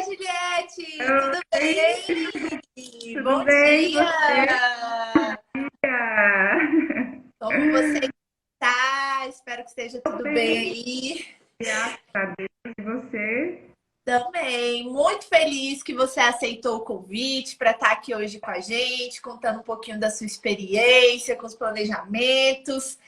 Juliette! Tudo Oi, bem? tudo Bom bem? dia! Você? Como você está? Espero que esteja Tô tudo bem bem, aí. graças a Deus. E você? Também, muito feliz que você aceitou o convite para estar aqui hoje com a gente, contando um pouquinho da sua experiência com os planejamentos.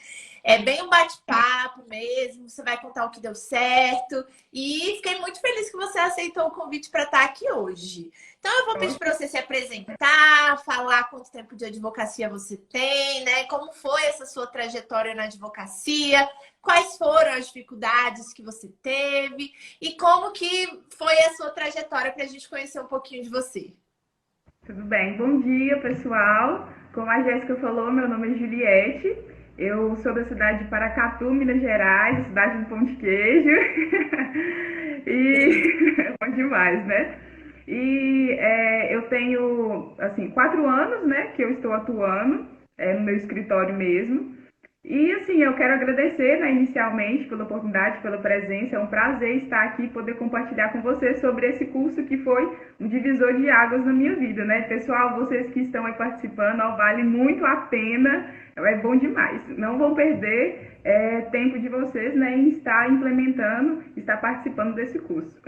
É bem um bate-papo mesmo, você vai contar o que deu certo. E fiquei muito feliz que você aceitou o convite para estar aqui hoje. Então, eu vou pedir para você se apresentar, falar quanto tempo de advocacia você tem, né? Como foi essa sua trajetória na advocacia, quais foram as dificuldades que você teve e como que foi a sua trajetória para a gente conhecer um pouquinho de você. Tudo bem? Bom dia, pessoal. Como a Jéssica falou, meu nome é Juliette. Eu sou da cidade de Paracatu, Minas Gerais, cidade do pão de queijo. Delícia. E é bom demais, né? Eu tenho, assim, 4 anos, né, que eu estou atuando no meu escritório mesmo. E assim, eu quero agradecer, né, inicialmente pela oportunidade, pela presença. É um prazer estar aqui e poder compartilhar com você sobre esse curso que foi um divisor de águas na minha vida, né? Pessoal, vocês que estão aí participando, ó, vale muito a pena, é bom demais. Não vão perder tempo de vocês, né, em estar implementando, estar participando desse curso.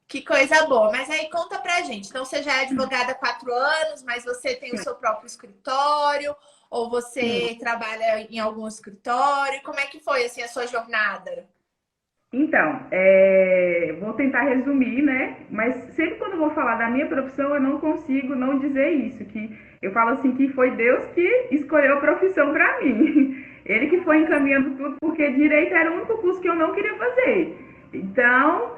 Que coisa boa. Mas aí conta pra gente. Então, você já é advogada há 4 anos, mas você tem o seu próprio escritório? Ou Sim. você trabalha em algum escritório? Como é que foi, assim, a sua jornada? Então, vou tentar resumir, né? Mas sempre quando eu vou falar da minha profissão, eu não consigo não dizer isso, que eu falo assim que foi Deus que escolheu a profissão para mim. Ele que foi encaminhando tudo, porque direito era o único curso que eu não queria fazer. Então,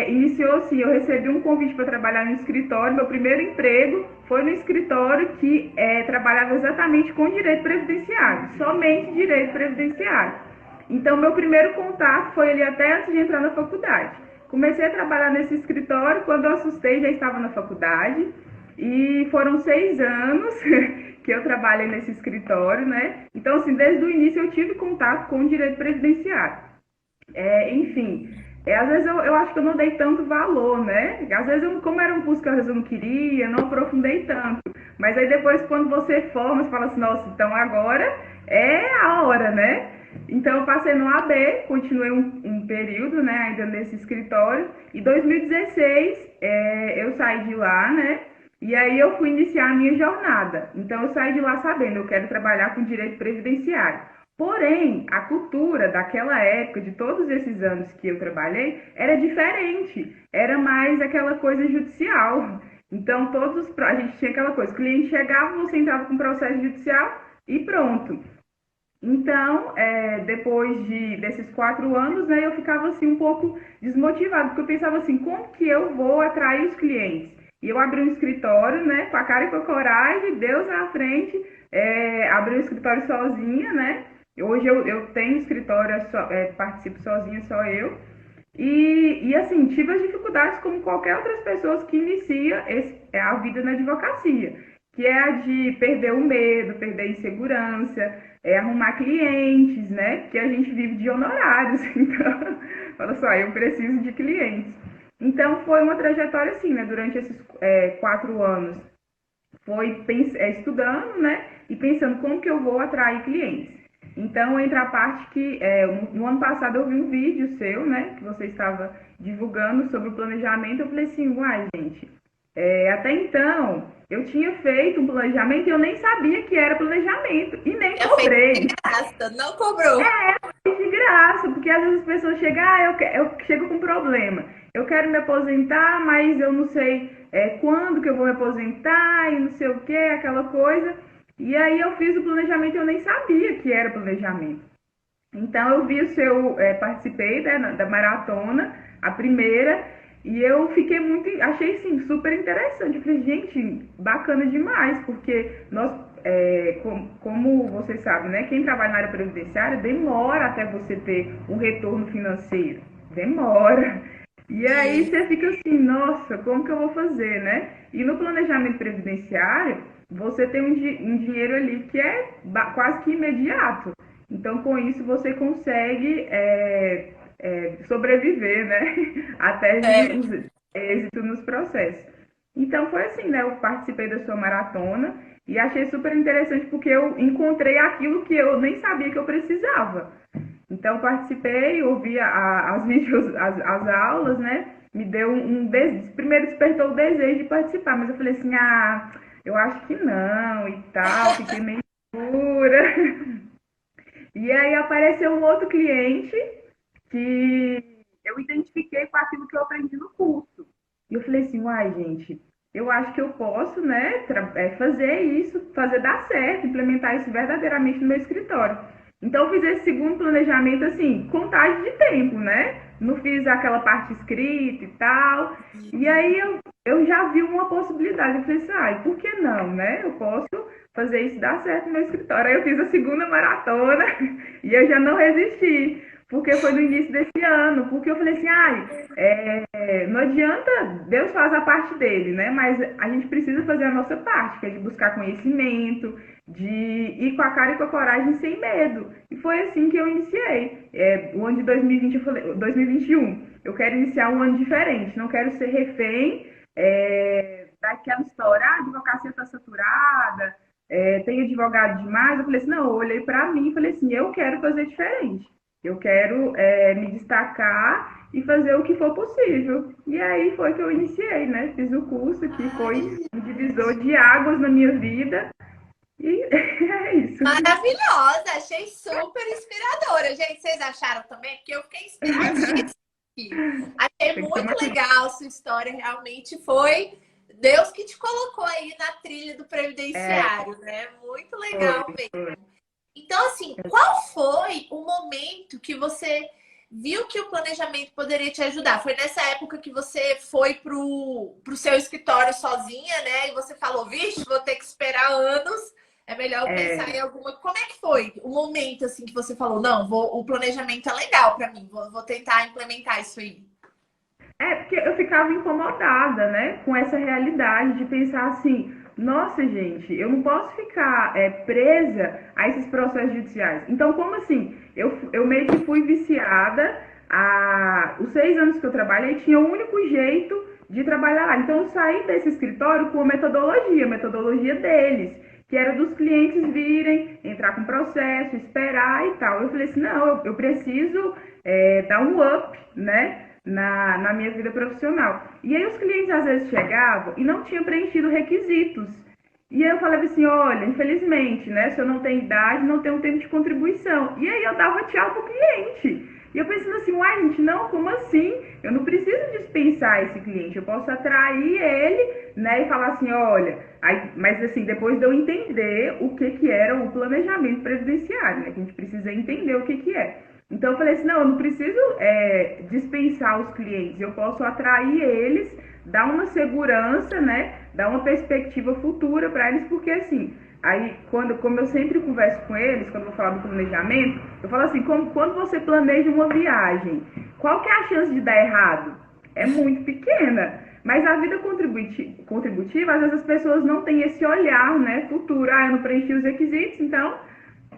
iniciou assim, eu recebi um convite para trabalhar no escritório. Meu primeiro emprego foi no escritório que trabalhava exatamente com direito previdenciário, somente direito previdenciário. Então, meu primeiro contato foi ali até antes de entrar na faculdade. Comecei a trabalhar nesse escritório, quando eu assustei, já estava na faculdade. E foram 6 anos que eu trabalhei nesse escritório, né? Então, assim, desde o início eu tive contato com o direito previdenciário. Enfim, às vezes eu acho que eu não dei tanto valor, né? Às vezes, como era um curso que às vezes eu não queria, não aprofundei tanto. Mas aí depois, quando você forma, você fala assim, nossa, então agora é a hora, né? Então eu passei no AB, continuei um período, né, ainda nesse escritório. E 2016 eu saí de lá, né? E aí eu fui iniciar a minha jornada. Então eu saí de lá sabendo, eu quero trabalhar com direito previdenciário. Porém, a cultura daquela época, de todos esses anos que eu trabalhei, era diferente. Era mais aquela coisa judicial. Então, a gente tinha aquela coisa: o cliente chegava, você entrava com o processo judicial e pronto. Então, desses 4 anos, né, eu ficava assim um pouco desmotivada, porque eu pensava assim, como que eu vou atrair os clientes? E eu abri um escritório, né, com a cara e com a coragem, Deus na frente, abri um escritório sozinha, né? Hoje eu tenho escritório, participo sozinha, só eu. Assim, tive as dificuldades como qualquer outras pessoas que inicia a vida na advocacia, que é a de perder o medo, perder a insegurança, arrumar clientes, né? Porque a gente vive de honorários, então, olha só, eu preciso de clientes. Então, foi uma trajetória assim, né? Durante esses 4 anos, foi estudando, né? E pensando como que eu vou atrair clientes. Então, entra a parte que, no ano passado, eu vi um vídeo seu, né? Que você estava divulgando sobre o planejamento. Eu falei assim, uai, gente, até então, eu tinha feito um planejamento e eu nem sabia que era planejamento. E nem É feito de cobrei. graça, não cobrou. De graça, porque às vezes as pessoas chegam, eu chego com um problema. Eu quero me aposentar, mas eu não sei quando que eu vou me aposentar e não sei o que, aquela coisa. E aí eu fiz o planejamento e eu nem sabia que era planejamento. Então eu vi o seu, participei, né, da maratona, a primeira, e eu fiquei muito, achei assim, super interessante. Eu falei, gente, bacana demais, porque nós, como vocês sabem, né, quem trabalha na área previdenciária demora até você ter um retorno financeiro, demora. E aí Sim. você fica assim, nossa, como que eu vou fazer, né? E no planejamento previdenciário, você tem um dinheiro ali que é quase que imediato. Então, com isso, você consegue sobreviver, né? Até É. êxito nos processos. Então foi assim, né? Eu participei da sua maratona e achei super interessante porque eu encontrei aquilo que eu nem sabia que eu precisava. Então participei, ouvi as vídeos, as aulas, né? Me deu primeiro despertou o desejo de participar, mas eu falei assim, eu acho que não e tal, fiquei meio segura. E aí apareceu um outro cliente que eu identifiquei com aquilo que eu aprendi no curso. E eu falei assim, uai, gente, eu acho que eu posso, né, fazer isso, fazer dar certo, implementar isso verdadeiramente no meu escritório. Então eu fiz esse segundo planejamento assim, contagem de tempo, né? Não fiz aquela parte escrita e tal. E aí eu já vi uma possibilidade. Eu falei assim, por que não, né? Eu posso fazer isso dar certo no meu escritório. Aí eu fiz a segunda maratona e eu já não resisti, porque foi no início desse ano, porque eu falei assim, não adianta, Deus faz a parte dele, né? Mas a gente precisa fazer a nossa parte, que é de buscar conhecimento, de ir com a cara e com a coragem sem medo. E foi assim que eu iniciei. O ano de 2020, eu falei, 2021, eu quero iniciar um ano diferente, não quero ser refém daquela história, a advocacia está saturada, tem advogado demais. Eu falei assim, não, eu olhei para mim e falei assim, eu quero fazer diferente. Eu quero me destacar e fazer o que for possível. E aí foi que eu iniciei, né? Fiz o curso que foi Ai, um divisor de águas na minha vida. E é isso. maravilhosa, achei super inspiradora. Gente, vocês acharam também? Porque eu fiquei inspiradíssima aqui. Achei Tem que muito tomar cuidado. legal sua história, realmente foi Deus que te colocou aí na trilha do previdenciário, né? Muito Foi, legal mesmo. foi. Então, assim, qual foi o momento que você viu que o planejamento poderia te ajudar? Foi nessa época que você foi pro seu escritório sozinha, né? E você falou, vixe, vou ter que esperar anos. É melhor eu pensar em alguma. Como é que foi o momento assim que você falou, não, o planejamento é legal para mim, vou tentar implementar isso aí. Porque eu ficava incomodada, né, com essa realidade de pensar assim, nossa, gente, eu não posso ficar presa a esses processos judiciais. Então, como assim? Eu meio que fui viciada. Os 6 anos que eu trabalhei, tinha o único jeito de trabalhar lá. Então, eu saí desse escritório com a metodologia deles, que era dos clientes virem, entrar com processo, esperar e tal. Eu falei assim, não, eu preciso dar um up, né? Na minha vida profissional. E aí os clientes às vezes chegavam e não tinham preenchido requisitos. E aí eu falava assim, olha, infelizmente, né, se eu não tenho idade, não tenho tempo de contribuição. E aí eu dava tchau pro cliente. E eu pensando assim, uai, gente, não, como assim? Eu não preciso dispensar esse cliente, eu posso atrair ele, né, e falar assim, olha, mas assim, depois de eu entender o que era o planejamento previdenciário, né, que a gente precisa entender o que é. Então eu falei assim, não, eu não preciso dispensar os clientes, eu posso atrair eles, dar uma segurança, né? Dar uma perspectiva futura para eles, porque assim, aí como eu sempre converso com eles, quando eu vou falar do planejamento, eu falo assim, quando você planeja uma viagem, qual que é a chance de dar errado? É muito pequena. Mas a vida contributiva, às vezes as pessoas não têm esse olhar, né, futuro. Eu não preenchi os requisitos, então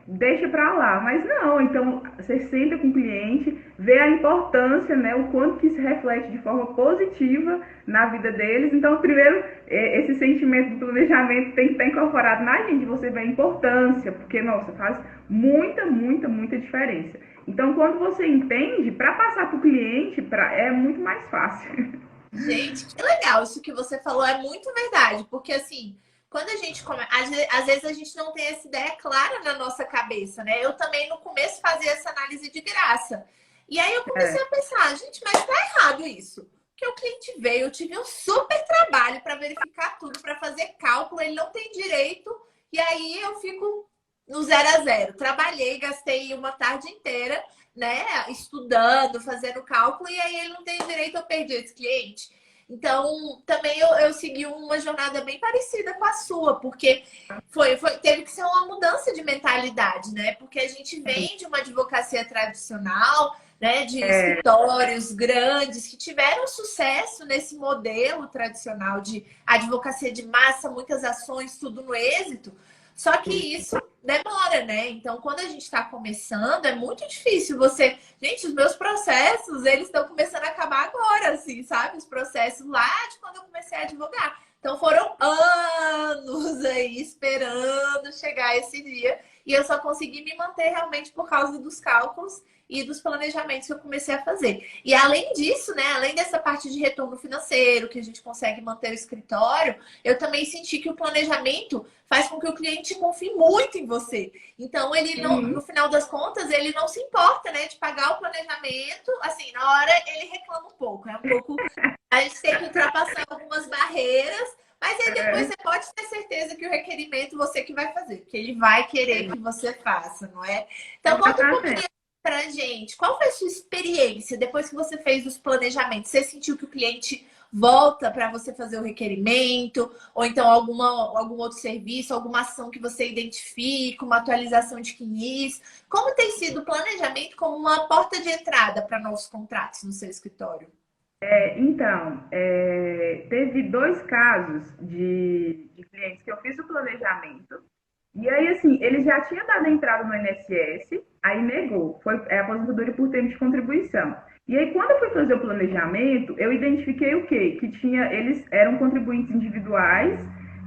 deixa para lá. Mas não, então você senta com o cliente, vê a importância, né, o quanto que isso reflete de forma positiva na vida deles. Então, primeiro, esse sentimento do planejamento tem que estar incorporado na gente, você vê a importância, porque, nossa, faz muita, muita, muita diferença. Então, quando você entende, para passar para o cliente, é muito mais fácil. Gente, que legal isso que você falou, é muito verdade, porque assim, quando a gente começa, às vezes a gente não tem essa ideia clara na nossa cabeça, né? Eu também no começo fazia essa análise de graça. E aí eu comecei É, a pensar, gente, mas tá errado isso. Porque o cliente veio, eu tive um super trabalho para verificar tudo, para fazer cálculo, ele não tem direito, e aí eu fico no 0 a 0. Trabalhei, gastei uma tarde inteira, né, estudando, fazendo cálculo, e aí ele não tem direito, eu perdi esse cliente. Então, também eu segui uma jornada bem parecida com a sua, porque teve que ser uma mudança de mentalidade, né? Porque a gente vem de uma advocacia tradicional, né? De escritórios grandes que tiveram sucesso nesse modelo tradicional de advocacia de massa, muitas ações, tudo no êxito. Só que isso demora, né? Então, quando a gente está começando, é muito difícil você. Gente, os meus processos, eles estão começando a acabar agora, assim, sabe? Os processos lá de quando eu comecei a advogar. Então, foram anos aí esperando chegar esse dia. E eu só consegui me manter realmente por causa dos cálculos e dos planejamentos que eu comecei a fazer. E além disso, né, além dessa parte de retorno financeiro, que a gente consegue manter o escritório, eu também senti que o planejamento faz com que o cliente confie muito em você. Então, ele não, Uhum. no final das contas, ele não se importa, né, de pagar o planejamento. Assim, na hora ele reclama um pouco, é um pouco. A gente tem que ultrapassar algumas barreiras, mas aí depois É, você pode ter certeza que o requerimento você que vai fazer, que ele vai querer que você faça, não é? Então, conta um exatamente. pouquinho pra gente. Qual foi a sua experiência depois que você fez os planejamentos? Você sentiu que o cliente volta para você fazer o requerimento? Ou então algum outro serviço, alguma ação que você identifica, uma atualização de CNIS? Como tem sido o planejamento como uma porta de entrada para novos contratos no seu escritório? Então, teve dois casos de clientes que eu fiz o planejamento. E aí, assim, ele já tinha dado a entrada no INSS, aí negou. Foi aposentadoria por tempo de contribuição. E aí, quando eu fui fazer o planejamento, eu identifiquei o quê? Que tinha, eles eram contribuintes individuais,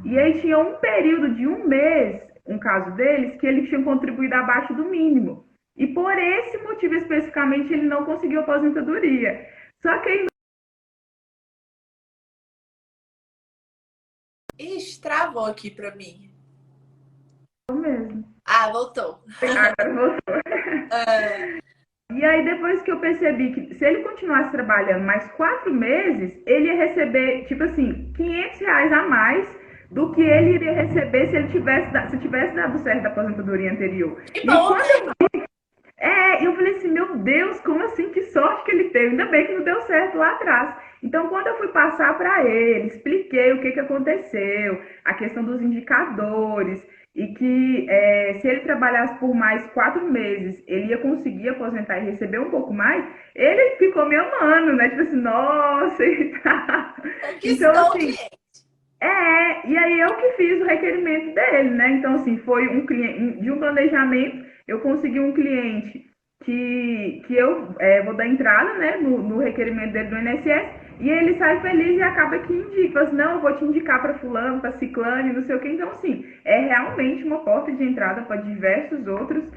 e aí tinha um período de um mês, um caso deles, que ele tinha contribuído abaixo do mínimo. E por esse motivo especificamente, ele não conseguiu aposentadoria. Só que aí, Ixi, travou aqui para mim. não mesmo. Ah, voltou. Agora voltou. E aí, depois que eu percebi que se ele continuasse trabalhando mais 4 meses, ele ia receber, tipo assim, R$ 500 a mais do que ele iria receber se ele tivesse dado certo da aposentadoria anterior. Que E bom, quando né? eu falei assim, meu Deus, como assim? Que sorte que ele teve. Ainda bem que não deu certo lá atrás. Então, quando eu fui passar para ele, expliquei o que aconteceu, a questão dos indicadores, e que se ele trabalhasse por mais 4 meses, ele ia conseguir aposentar e receber um pouco mais, ele ficou me amando, né? Tipo assim, nossa, e tal. Então, Conquistou o assim, cliente. e aí eu que fiz o requerimento dele, né? Então, assim, foi um cliente, de um planejamento, eu consegui um cliente que eu vou dar entrada, né, no requerimento dele do INSS, e ele sai feliz e acaba que indica, fala assim, não, eu vou te indicar para fulano, para ciclane, não sei o que. Então, assim, é realmente uma porta de entrada para diversos outros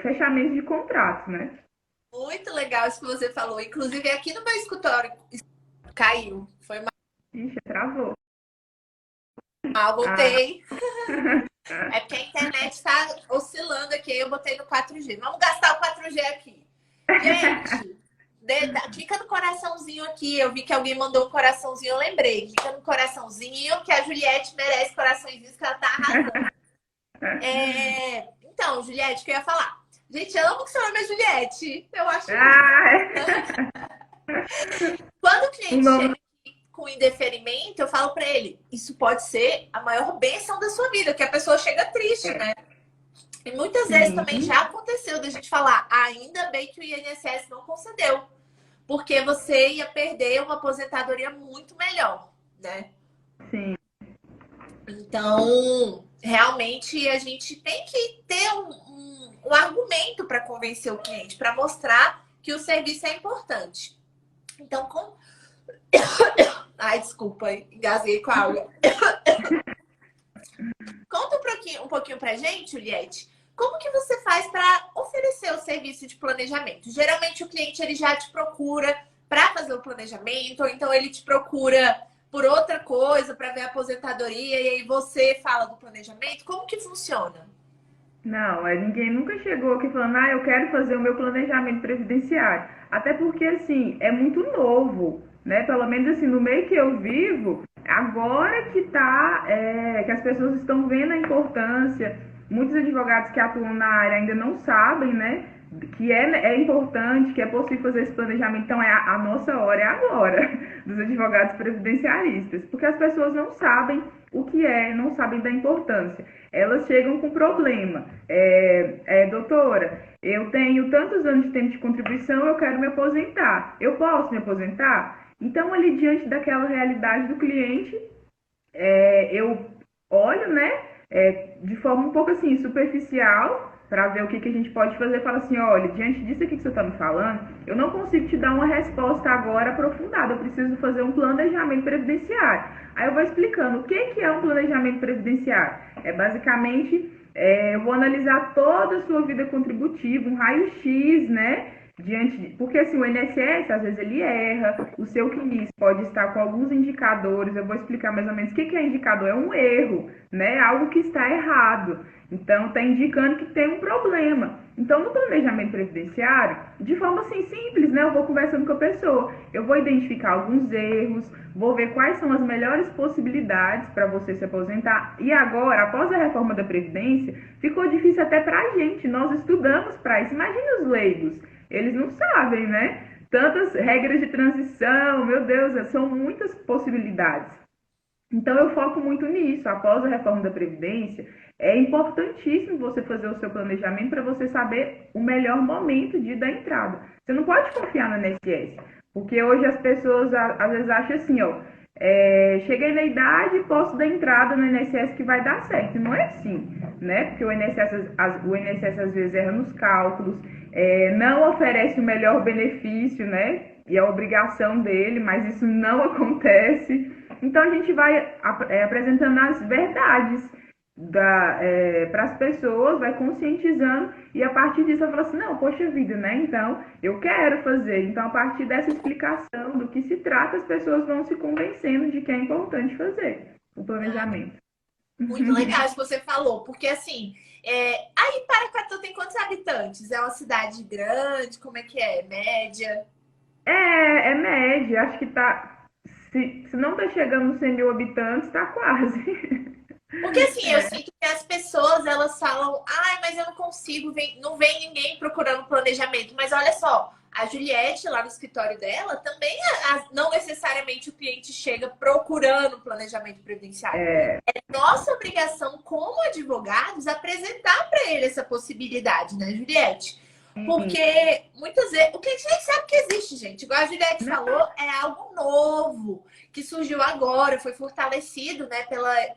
fechamentos de contratos, né? Muito legal isso que você falou. Inclusive, aqui no meu escritório caiu. Foi Ixi, travou. mal, Ah, voltei. É porque a internet está oscilando aqui. Eu botei no 4G. Vamos gastar o 4G aqui. Gente, clica no coraçãozinho aqui. Eu vi que alguém mandou um coraçãozinho, eu lembrei. Clica no coraçãozinho, que a Juliette merece coraçõezinhos, que ela tá arrasando. Então, Juliette, o que eu ia falar? Gente, eu amo que seu nome é Juliette. Eu acho lindo. Quando o o cliente nome. chega com indeferimento, eu falo para ele: isso pode ser a maior bênção da sua vida, que a pessoa chega triste, né? E muitas vezes Sim, também já aconteceu da gente falar: ainda bem que o INSS não concedeu, porque você ia perder uma aposentadoria muito melhor, né? sim. Então, realmente a gente tem que ter um argumento para convencer o cliente, para mostrar que o serviço é importante. Então, ai, desculpa, engasguei com a água. Conta um pouquinho pra gente, Juliette, como que você faz para oferecer o serviço de planejamento? Geralmente o cliente ele já te procura para fazer o planejamento, ou então ele te procura por outra coisa, para ver a aposentadoria, e aí você fala do planejamento. Como que funciona? Não, ninguém nunca chegou aqui falando, eu quero fazer o meu planejamento previdenciário. Até porque, assim, é muito novo, né? Pelo menos, assim, no meio que eu vivo, agora que as pessoas estão vendo a importância, muitos advogados que atuam na área ainda não sabem, né? Que é importante, que é possível fazer esse planejamento. Então, a nossa hora é agora, dos advogados previdenciaristas, porque as pessoas não sabem o que não sabem da importância. Elas chegam com problema. Doutora, eu tenho tantos anos de tempo de contribuição, eu quero me aposentar. Eu posso me aposentar? Então, ali diante daquela realidade do cliente, eu olho, né? de forma um pouco assim, superficial, para ver o que a gente pode fazer. Fala assim, olha, diante disso aqui que você está me falando, eu não consigo te dar uma resposta agora aprofundada, eu preciso fazer um planejamento previdenciário. Aí eu vou explicando o que é um planejamento previdenciário. É basicamente, eu vou analisar toda a sua vida contributiva, um raio-x, né? Porque assim, o INSS, às vezes ele erra, o seu CNIS pode estar com alguns indicadores, eu vou explicar mais ou menos o que é indicador, é um erro, né? Algo que está errado. Então, está indicando que tem um problema. Então, no planejamento previdenciário, de forma assim simples, né? Eu vou conversando com a pessoa, eu vou identificar alguns erros, vou ver quais são as melhores possibilidades para você se aposentar. E agora, após a reforma da Previdência, ficou difícil até para a gente. Nós estudamos para isso. Imagina os leigos, eles não sabem, né? Tantas regras de transição, meu Deus, são muitas possibilidades. Então, eu foco muito nisso. Após a reforma da Previdência, é importantíssimo você fazer o seu planejamento para você saber o melhor momento da entrada. Você não pode confiar no INSS, porque hoje as pessoas às vezes acham assim, ó, cheguei na idade e posso dar entrada no INSS que vai dar certo. Não é assim, né? Porque o INSS às vezes erra nos cálculos, não oferece o melhor benefício, né? E a obrigação dele, mas isso não acontece. Então a gente vai apresentando as verdades para as pessoas, vai conscientizando e a partir disso ela fala assim, não, poxa vida, né? Então eu quero fazer. Então a partir dessa explicação do que se trata, as pessoas vão se convencendo de que é importante fazer o planejamento. Muito legal isso que você falou, porque assim, aí Paracatu tem quantos habitantes? É uma cidade grande? Como é que é? Média? É média, acho que tá. Se não tá chegando nos 100 mil habitantes, tá quase. Porque assim, eu sinto que as pessoas elas falam, ai, mas eu não consigo, não vem ninguém procurando planejamento. Mas olha só, a Juliette, lá no escritório dela, também não necessariamente o cliente chega procurando planejamento previdenciário. É nossa obrigação, como advogados, apresentar para ele essa possibilidade, né, Juliette? Porque muitas vezes, o que a gente sabe que existe, gente, igual a Juliette falou, é algo novo que surgiu agora, foi fortalecido, né,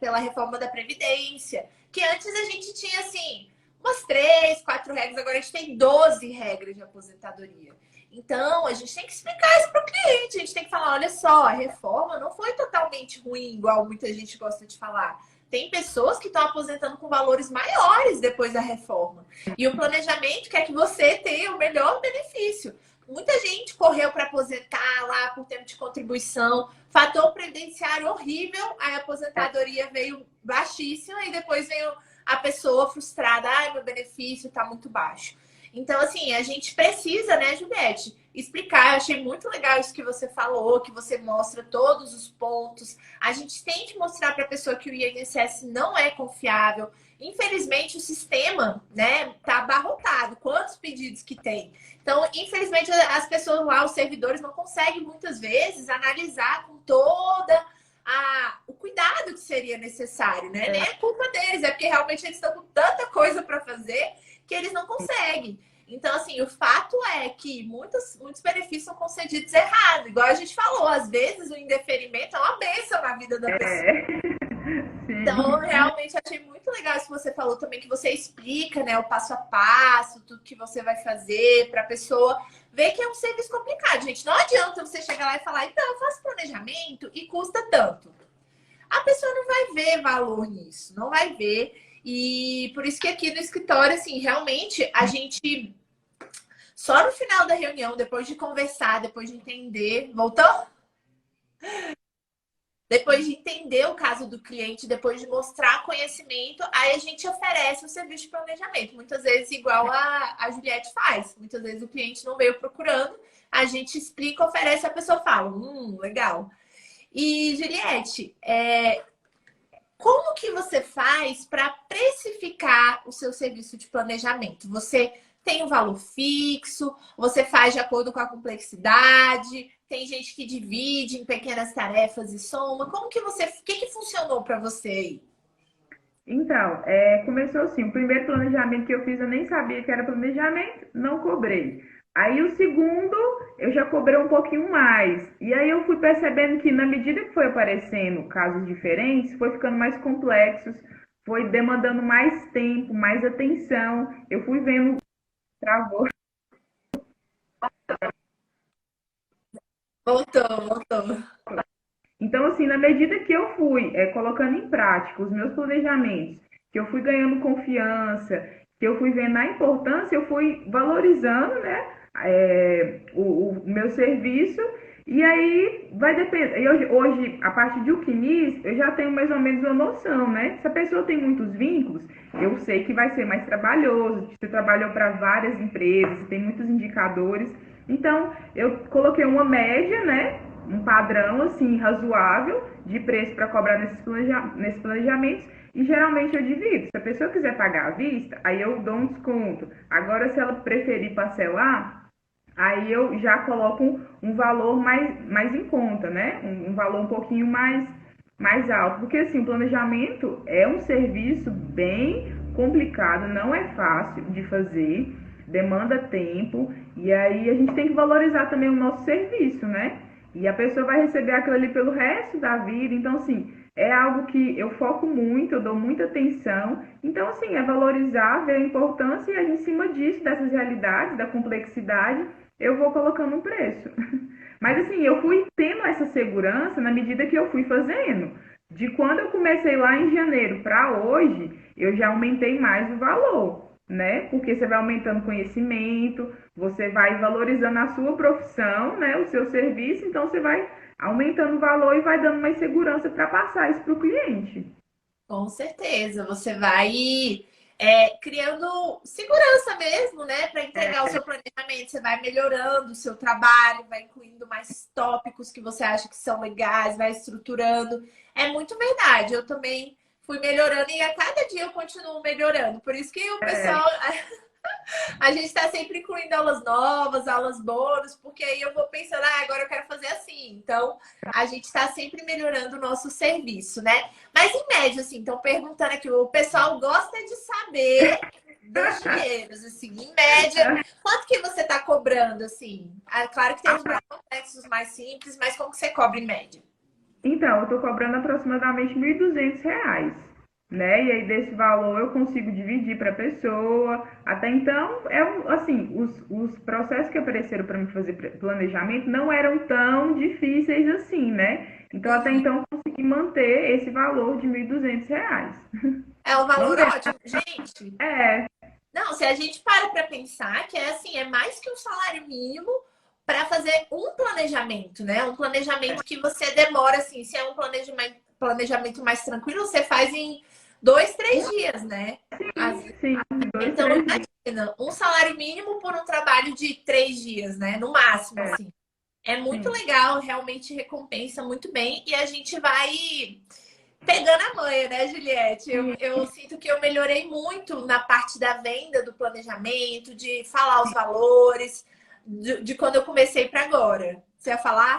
pela reforma da Previdência. Que antes a gente tinha, assim, umas 3, 4 regras, agora a gente tem 12 regras de aposentadoria. Então, a gente tem que explicar isso para o cliente, a gente tem que falar, olha só, a reforma não foi totalmente ruim, igual muita gente gosta de falar. Tem pessoas que estão aposentando com valores maiores depois da reforma. E o planejamento quer que você tenha o melhor benefício. Muita gente correu para aposentar lá por tempo de contribuição, fator previdenciário horrível, a aposentadoria veio baixíssima e depois veio a pessoa frustrada, ai, meu benefício está muito baixo. Então, assim, a gente precisa, né, Juliette, explicar. Eu achei muito legal isso que você falou, que você mostra todos os pontos. A gente tem que mostrar para a pessoa que o INSS não é confiável. Infelizmente, o sistema, né, tá abarrotado. Quantos pedidos que tem? Então, infelizmente, as pessoas lá, os servidores, não conseguem muitas vezes analisar com toda o cuidado que seria necessário, né? Nem é culpa deles, é porque realmente eles estão com tanta coisa para fazer que eles não conseguem. Então, assim, o fato é que muitos benefícios são concedidos errado. Igual a gente falou, às vezes o indeferimento é uma bênção na vida da pessoa. Então, realmente, achei muito legal isso que você falou também, que você explica, né, o passo a passo, tudo que você vai fazer para a pessoa ver que é um serviço complicado, gente. Não adianta você chegar lá e falar, então, eu faço planejamento e custa tanto. A pessoa não vai ver valor nisso, não vai ver. E por isso que aqui no escritório, assim, realmente a gente só no final da reunião, depois de conversar, depois de entender, voltou? Depois de entender o caso do cliente, depois de mostrar conhecimento, aí a gente oferece o serviço de planejamento. Muitas vezes, igual a Juliette faz. Muitas vezes o cliente não veio procurando, a gente explica, oferece, a pessoa fala, legal. E, Juliette, como que você faz para precificar o seu serviço de planejamento? Você tem um valor fixo? Você faz de acordo com a complexidade? Tem gente que divide em pequenas tarefas e soma? Como que você... O que funcionou para você aí? Então, começou assim, o primeiro planejamento que eu fiz, eu nem sabia que era planejamento, não cobrei. Aí o segundo, eu já cobrei um pouquinho mais. E aí eu fui percebendo que na medida que foi aparecendo casos diferentes, foi ficando mais complexos, foi demandando mais tempo, mais atenção. Eu fui vendo, travou. Voltou, voltou. Então, assim, na medida que eu fui colocando em prática os meus planejamentos, que eu fui ganhando confiança, que eu fui vendo a importância, eu fui valorizando, né, o meu serviço. E aí vai depender. E hoje, a partir de Uquinis, eu já tenho mais ou menos uma noção, né? Se a pessoa tem muitos vínculos, eu sei que vai ser mais trabalhoso. Você trabalhou para várias empresas, tem muitos indicadores. Então, eu coloquei uma média, né? Um padrão, assim, razoável de preço para cobrar nesses planejamentos. E geralmente eu divido. Se a pessoa quiser pagar à vista, aí eu dou um desconto. Agora, se ela preferir parcelar, aí eu já coloco um valor mais em conta, né? Um valor um pouquinho mais alto. Porque, assim, o planejamento é um serviço bem complicado, não é fácil de fazer, demanda tempo, e aí a gente tem que valorizar também o nosso serviço, né? E a pessoa vai receber aquilo ali pelo resto da vida. Então, assim, é algo que eu foco muito, eu dou muita atenção. Então, assim, é valorizar, ver a importância e em cima disso, dessas realidades, da complexidade, eu vou colocando um preço. Mas, assim, eu fui tendo essa segurança na medida que eu fui fazendo. De quando eu comecei lá em janeiro para hoje, eu já aumentei mais o valor, né? Porque você vai aumentando conhecimento, você vai valorizando a sua profissão, né? O seu serviço, então você vai aumentando o valor e vai dando mais segurança para passar isso para o cliente. Com certeza, você vai criando segurança mesmo, né? Para entregar o seu planejamento, você vai melhorando o seu trabalho, vai incluindo mais tópicos que você acha que são legais, vai estruturando. É muito verdade. Eu também fui melhorando e a cada dia eu continuo melhorando. Por isso que o É, pessoal a gente está sempre incluindo aulas novas, aulas bônus, porque aí eu vou pensando, agora eu quero fazer assim. Então, a gente está sempre melhorando o nosso serviço, né? Mas em média, assim, estão perguntando aqui, o pessoal gosta de saber dos dinheiros, assim, em média, quanto que você está cobrando, assim? Ah, claro que tem os mais complexos, mais simples, mas como que você cobra em média? então, eu estou cobrando aproximadamente R$ 1.200, né? E aí desse valor eu consigo dividir para a pessoa. Até então, assim, os processos que apareceram para me fazer planejamento não eram tão difíceis assim, né? Então, até Uhum. então, eu consegui manter esse valor de R$ 1.200. É um valor Vamos ver. ótimo, gente. É, Não, se a gente para pensar que é assim, é mais que um salário mínimo para fazer um planejamento, né? Um planejamento que você demora, assim, se é um planejamento mais tranquilo, você faz em 2, 3 dias, né? sim, dois, Então, três dias. imagina, um salário mínimo por um trabalho de 3 dias, né? No máximo, É, assim. É muito sim. legal, realmente recompensa muito bem e a gente vai pegando a manha, né, Juliette? Eu sinto que eu melhorei muito na parte da venda, do planejamento, de falar os valores, de quando eu comecei para agora. Você ia falar?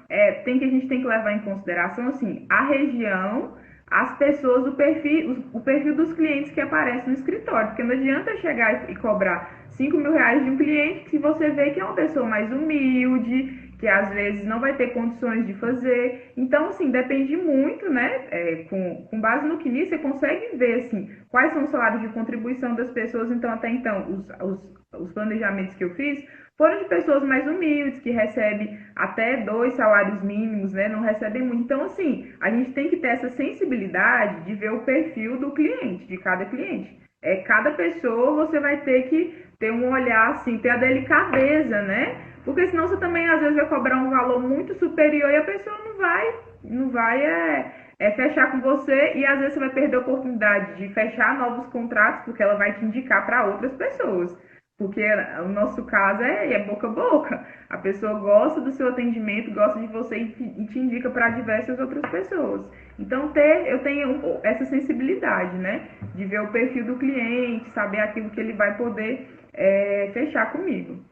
A gente tem que levar em consideração assim, a região, as pessoas, o perfil dos clientes que aparecem no escritório. Porque não adianta chegar e cobrar R$ 5.000 de um cliente se você vê que é uma pessoa mais humilde, que às vezes não vai ter condições de fazer. Então, assim, depende muito, né? Com base no que nisso, você consegue ver assim, quais são os salários de contribuição das pessoas. Então, até então, os planejamentos que eu fiz foram de pessoas mais humildes, que recebem até 2 salários mínimos, né? Não recebem muito. Então, assim, a gente tem que ter essa sensibilidade de ver o perfil do cliente, de cada cliente. Cada pessoa você vai ter que ter um olhar, assim, ter a delicadeza, né? Porque senão você também, às vezes, vai cobrar um valor muito superior e a pessoa não vai fechar com você e às vezes você vai perder a oportunidade de fechar novos contratos porque ela vai te indicar para outras pessoas. Porque o nosso caso é boca a boca. A pessoa gosta do seu atendimento, gosta de você e te indica para diversas outras pessoas. Então, eu tenho essa sensibilidade, né? De ver o perfil do cliente, saber aquilo que ele vai poder fechar comigo.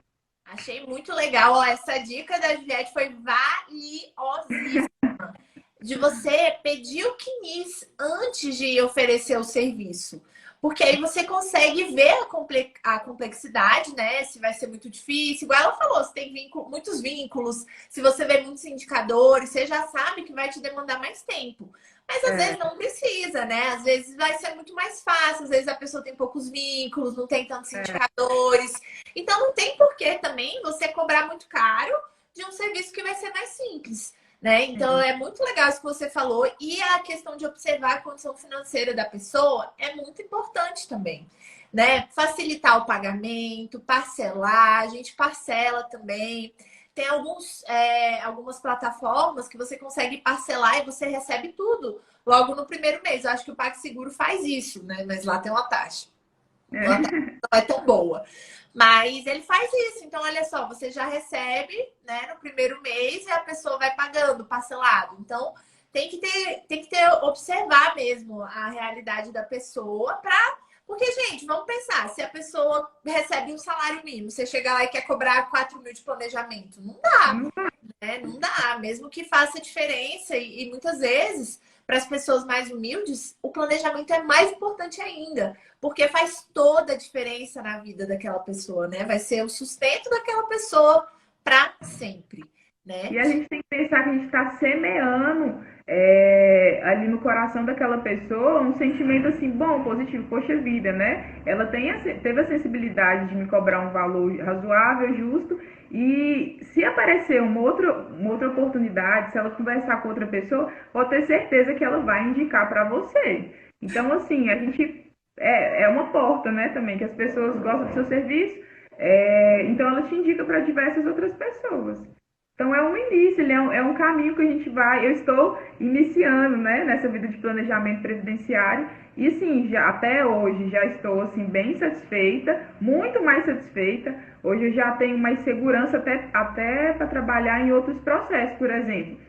Achei muito legal. Ó, essa dica da Juliette foi valiosíssima. De você pedir o CNIS antes de oferecer o serviço. Porque aí você consegue ver a complexidade, né? Se vai ser muito difícil. Igual ela falou, você tem muitos vínculos, se você vê muitos indicadores, você já sabe que vai te demandar mais tempo. Mas às vezes não precisa, né? Às vezes vai ser muito mais fácil, às vezes a pessoa tem poucos vínculos, não tem tantos indicadores. Então não tem por que também você cobrar muito caro de um serviço que vai ser mais simples. Né? Então é muito legal isso que você falou, e a questão de observar a condição financeira da pessoa é muito importante também, né? Facilitar o pagamento, parcelar, a gente parcela também. Tem algumas plataformas que você consegue parcelar e você recebe tudo logo no primeiro mês. Eu acho que o PagSeguro faz isso, né? Mas lá tem uma taxa. Uma taxa não é tão boa. Mas ele faz isso. Então, olha só, você já recebe, né, no primeiro mês e a pessoa vai pagando parcelado. Então, tem que observar mesmo a realidade da pessoa porque, gente, vamos pensar, se a pessoa recebe um salário mínimo, você chega lá e quer cobrar 4 mil de planejamento, não dá, né? Não dá, mesmo que faça diferença e muitas vezes, para as pessoas mais humildes, o planejamento é mais importante ainda. Porque faz toda a diferença na vida daquela pessoa, né? Vai ser o sustento daquela pessoa para sempre, né? E a gente tem que pensar que a gente está semeando ali no coração daquela pessoa um sentimento assim, bom, positivo, poxa vida, né? Ela teve a sensibilidade de me cobrar um valor razoável, justo, e se aparecer uma outra oportunidade, se ela conversar com outra pessoa, pode ter certeza que ela vai indicar para você. Então, assim, a gente é uma porta, né, também, que as pessoas gostam do seu serviço, então ela te indica para diversas outras pessoas. Então é um início, é um caminho que a gente vai. Eu estou iniciando, né, nessa vida de planejamento previdenciário e assim, até hoje já estou assim bem satisfeita, muito mais satisfeita. Hoje eu já tenho mais segurança até para trabalhar em outros processos, por exemplo.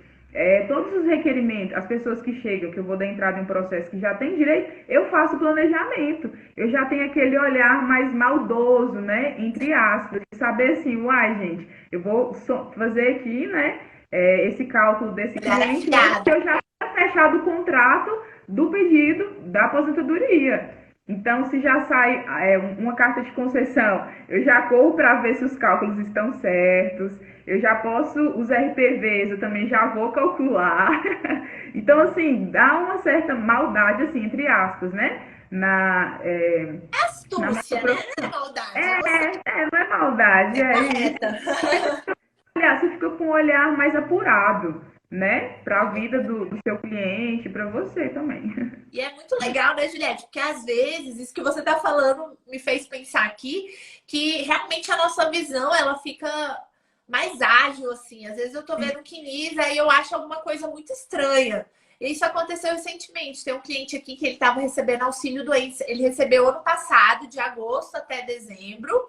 Todos os requerimentos, as pessoas que chegam, que eu vou dar entrada em um processo que já tem direito, eu faço planejamento. Eu já tenho aquele olhar mais maldoso, né? Entre aspas, de saber assim, uai, gente, eu vou fazer aqui, né? Esse cálculo desse cliente, porque eu já tinha fechado o contrato do pedido da aposentadoria. Então, se já sai uma carta de concessão, eu já corro para ver se os cálculos estão certos. Eu já posso, os RPVs, eu também já vou calcular. Então, assim, dá uma certa maldade, assim, entre aspas, né? Astúcia, né? Não é maldade. Não é maldade, é isso. Aliás, você fica com um olhar mais apurado, né? Para a vida do seu cliente, para você também. E é muito legal, né, Juliette? Porque às vezes, isso que você está falando me fez pensar aqui, que realmente a nossa visão, ela fica mais ágil, assim. Às vezes eu tô vendo um quinis, aí eu acho alguma coisa muito estranha. E isso aconteceu recentemente. Tem um cliente aqui que ele estava recebendo auxílio doença. Ele recebeu ano passado, de agosto até dezembro.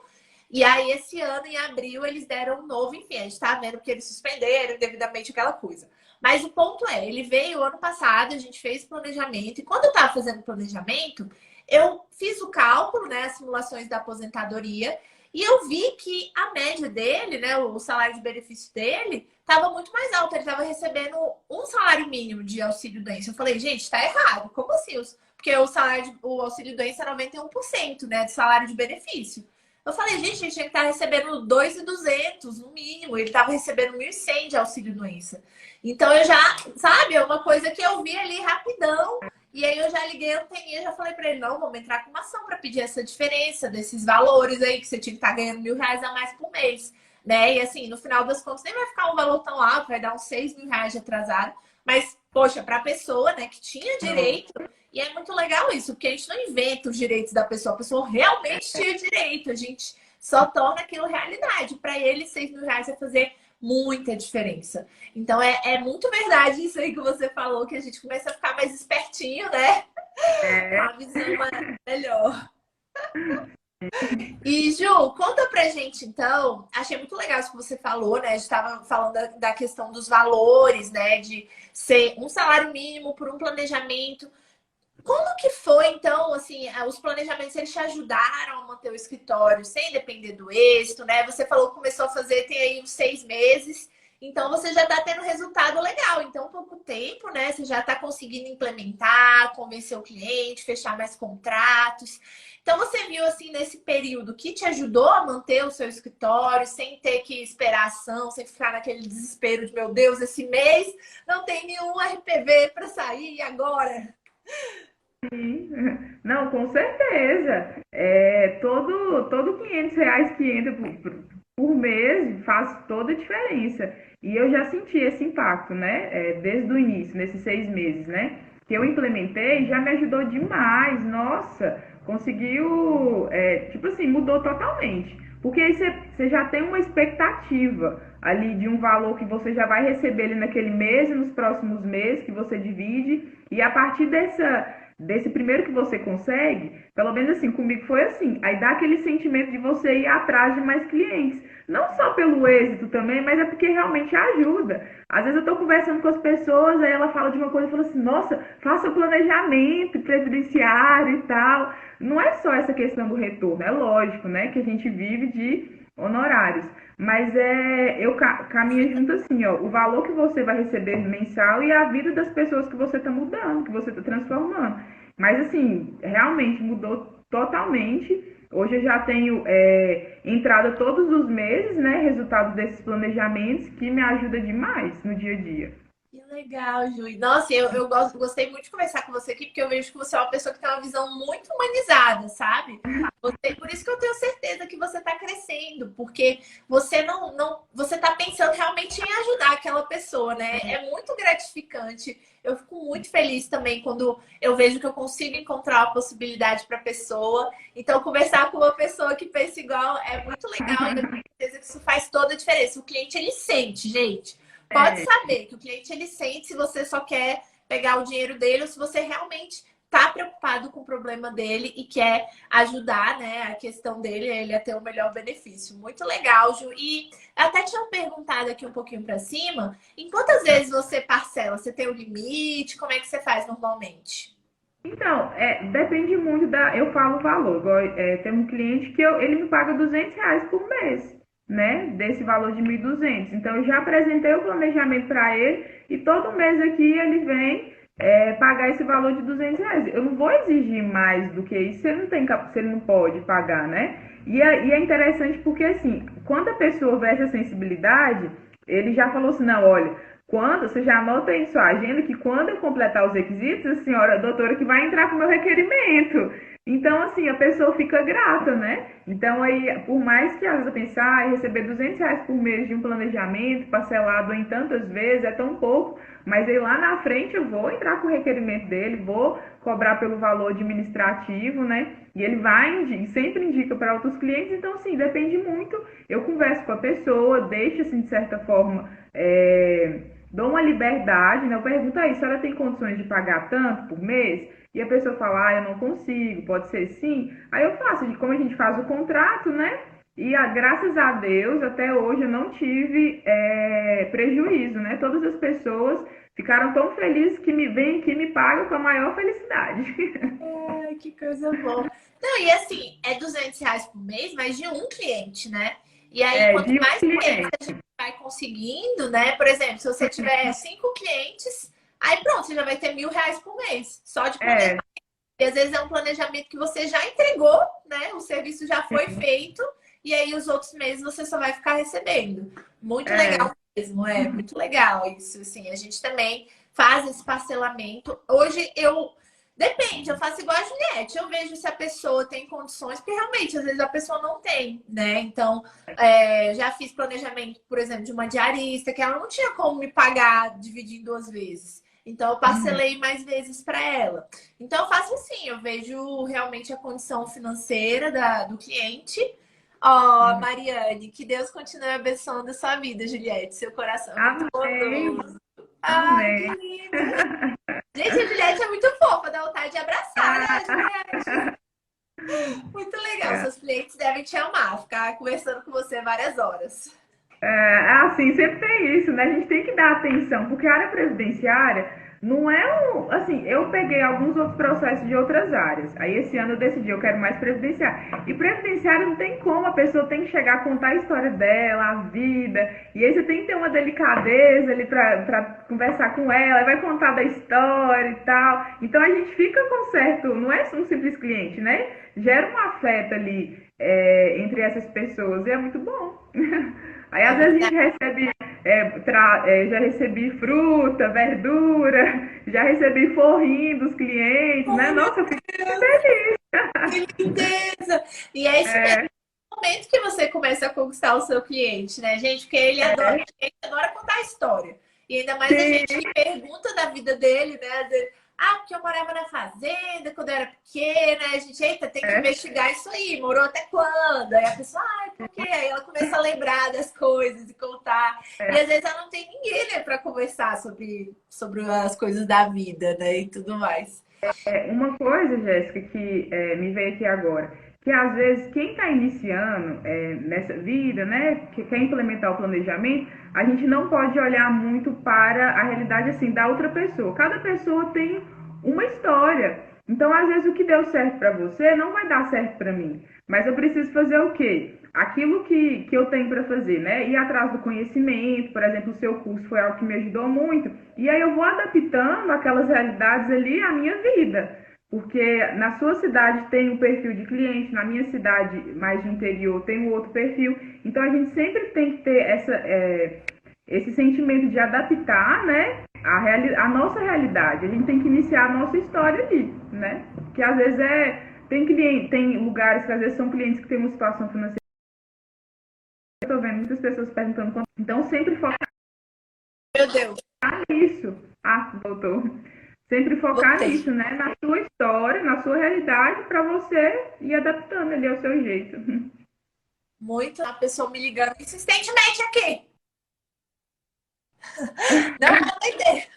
E aí, esse ano, em abril, eles deram um novo, enfim, a gente tá vendo que eles suspenderam indevidamente aquela coisa. Mas o ponto é, ele veio ano passado, a gente fez planejamento, e quando eu tava fazendo planejamento, eu fiz o cálculo, né, as simulações da aposentadoria, e eu vi que a média dele, né, o salário de benefício dele, estava muito mais alto. Ele estava recebendo um salário mínimo de auxílio-doença. Eu falei, gente, tá errado. Como assim? Porque o auxílio-doença é 91%, né, do salário de benefício. Eu falei, gente, ele tinha que estar recebendo 2.200 no mínimo. Ele estava recebendo 1.100 de auxílio-doença. Então, eu já, sabe, é uma coisa que eu vi ali rapidão. E aí, eu já liguei a anteninha e já falei para ele, não, vamos entrar com uma ação para pedir essa diferença desses valores aí, que você tinha que estar ganhando R$ 1.000 a mais por mês. Né? E assim, no final das contas, nem vai ficar um valor tão alto, vai dar uns R$ 6.000 de atrasado. Mas, poxa, para a pessoa, né, que tinha direito... E é muito legal isso, porque a gente não inventa os direitos da pessoa. A pessoa realmente tinha direito. A gente só torna aquilo realidade. Para ele, R$ 6.000 vai fazer muita diferença. Então, é muito verdade isso aí que você falou, que a gente começa a ficar mais espertinho, né? A visão é melhor. E, Ju, conta pra gente, então. Achei muito legal isso que você falou, né? A gente estava falando da questão dos valores, né? De ser um salário mínimo por um planejamento. Como que foi, então, assim, os planejamentos, eles te ajudaram a manter o escritório sem depender do êxito, né? Você falou que começou a fazer, tem aí uns 6 meses. Então você já está tendo resultado legal. Então, pouco tempo, né? Você já está conseguindo implementar, convencer o cliente, fechar mais contratos. Então você viu assim nesse período que te ajudou a manter o seu escritório sem ter que esperar ação, sem ficar naquele desespero de meu Deus, esse mês não tem nenhum RPV para sair e agora. Sim. Não, com certeza. Todo R$ 500 que entra por mês faz toda a diferença. E eu já senti esse impacto, né? Desde o início, nesses 6 meses, né? Que eu implementei, já me ajudou demais. Nossa, conseguiu, tipo assim, mudou totalmente. Porque aí você já tem uma expectativa ali de um valor que você já vai receber ali naquele mês e nos próximos meses que você divide. E a partir desse primeiro que você consegue, pelo menos assim, comigo foi assim. Aí dá aquele sentimento de você ir atrás de mais clientes. Não só pelo êxito também, mas é porque realmente ajuda. Às vezes eu tô conversando com as pessoas, aí ela fala de uma coisa e fala assim, nossa, faça planejamento previdenciário e tal. Não é só essa questão do retorno, é lógico, né, que a gente vive de honorários. Mas eu caminho junto assim, ó, o valor que você vai receber mensal e a vida das pessoas que você está mudando, que você está transformando. Mas assim, realmente mudou totalmente. Hoje eu já tenho entrada todos os meses, né? Resultado desses planejamentos que me ajuda demais no dia a dia. Que legal, Ju. Nossa, gostei muito de conversar com você aqui, porque eu vejo que você é uma pessoa que tem uma visão muito humanizada, sabe? Por isso que eu tenho certeza que você está crescendo, porque você você está pensando realmente em ajudar aquela pessoa, né? É muito gratificante. Eu fico muito feliz também quando eu vejo que eu consigo encontrar uma possibilidade para a pessoa. Então, conversar com uma pessoa que pensa igual é muito legal e eu tenho certeza que isso faz toda a diferença. O cliente, ele sente, gente. Pode É, saber que o cliente ele sente se você só quer pegar o dinheiro dele ou se você realmente está preocupado com o problema dele e quer ajudar, né, a questão dele, ele a ter o melhor benefício. Muito legal, Ju. E até tinha perguntado aqui um pouquinho para cima, em quantas vezes você parcela? Você tem um limite? Como é que você faz normalmente? então, depende muito da. Eu falo o valor. Igual, tem um cliente que ele me paga R$ 200 por mês, né? Desse valor de 1.200. Então, eu já apresentei o planejamento para ele e todo mês aqui ele vem pagar esse valor de R$ 200. Eu não vou exigir mais do que isso se ele não tem, se ele não pode pagar, né? E é interessante porque, assim, quando a pessoa vê essa sensibilidade, ele já falou assim: não, olha. Você já anota aí em sua agenda que quando eu completar os requisitos, a senhora, a doutora, que vai entrar com o meu requerimento. Então, assim, a pessoa fica grata, né? Então, aí, por mais que às vezes eu pense, receber R$ 200 por mês de um planejamento parcelado em tantas vezes é tão pouco, mas aí lá na frente eu vou entrar com o requerimento dele, vou cobrar pelo valor administrativo, né? E ele sempre indica para outros clientes, então, assim, depende muito. Eu converso com a pessoa, deixo, assim, de certa forma, dou uma liberdade, né? Eu pergunto aí, a senhora tem condições de pagar tanto por mês? E a pessoa fala, eu não consigo, pode ser sim. Aí eu faço, como a gente faz o contrato, né? E graças a Deus, até hoje eu não tive prejuízo, né? Todas as pessoas ficaram tão felizes que me vêm aqui e me pagam com a maior felicidade. Ai, que coisa boa. Não, e assim, é R$ 200 por mês, mas de um cliente, né? E aí, quanto De um mais clientes cliente. a gente vai conseguindo, né? Por exemplo, se você tiver 5 clientes, aí pronto, você já vai ter R$ 1.000 por mês, só de planejamento. É, E às vezes é um planejamento que você já entregou, né? O serviço já foi feito, e aí os outros meses você só vai ficar recebendo. Muito é. legal mesmo, é muito legal isso. Assim, a gente também faz esse parcelamento. Hoje eu. Depende, eu faço igual a Juliette. Eu vejo se a pessoa tem condições, porque realmente, às vezes a pessoa não tem, né? Então, já fiz planejamento, por exemplo, de uma diarista, que ela não tinha como me pagar dividir em 2 vezes. Então, eu Uhum. parcelei mais vezes para ela. Então, eu faço assim, eu vejo realmente a condição financeira do cliente. Ó, Uhum. Mariane, que Deus continue abençoando a sua vida, Juliette. Seu coração é muito Amém, bondoso. Ai, que amém. linda. Gente, a Juliette é muito fofa, dá vontade de abraçar, né, Juliette? Muito legal. É, Seus clientes devem te amar, ficar conversando com você várias horas. assim, sempre tem isso, né? A gente tem que dar atenção, porque a área previdenciária, Não é um, assim, eu peguei alguns outros processos de outras áreas. Aí esse ano eu decidi, eu quero mais previdenciário. E previdenciário não tem como, a pessoa tem que chegar a contar a história dela, a vida. E aí você tem que ter uma delicadeza ali pra conversar com ela, vai contar da história e tal. Então a gente fica com certo, não é um simples cliente, né? Gera um afeto ali entre essas pessoas e é muito bom. Aí É às vezes a verdade. gente recebe, já recebi fruta, verdura, já recebi forrinho dos clientes, né? Oh, meu Nossa, eu fico Deus, feliz. que lindeza! E é isso mesmo, no momento que você começa a conquistar o seu cliente, né, gente? Porque ele adora contar a história. E ainda mais a gente Sim, que pergunta da vida dele, né? Porque eu morava na fazenda quando eu era pequena. A gente, eita, tem que é, investigar isso aí. Morou até quando? Aí a pessoa, por quê? Aí ela começa a lembrar das coisas e contar. E às vezes ela não tem ninguém, né, para conversar sobre as coisas da vida, né? E tudo mais. uma coisa, Jéssica, que me veio aqui agora, que às vezes quem está iniciando nessa vida, né, que quer implementar o planejamento, a gente não pode olhar muito para a realidade assim da outra pessoa. Cada pessoa tem uma história. Então, às vezes, o que deu certo para você não vai dar certo para mim. Mas eu preciso fazer o quê? Aquilo que eu tenho para fazer, né? Ir atrás do conhecimento, por exemplo, o seu curso foi algo que me ajudou muito. E aí eu vou adaptando aquelas realidades ali à minha vida. Porque na sua cidade tem um perfil de cliente, na minha cidade mais de interior tem um outro perfil. Então a gente sempre tem que ter esse sentimento de adaptar, né, a nossa realidade. A gente tem que iniciar a nossa história ali, né? Que às vezes tem lugares que às vezes são clientes que têm uma situação financeira. Eu tô vendo muitas pessoas perguntando quanto. Então sempre focar Meu Deus, nisso. Ah, voltou. Sempre focar voltei. nisso, né? Na sua história, na sua realidade, para você ir adaptando ali ao seu jeito. Muito a pessoa me ligando insistentemente aqui. Não vou atender.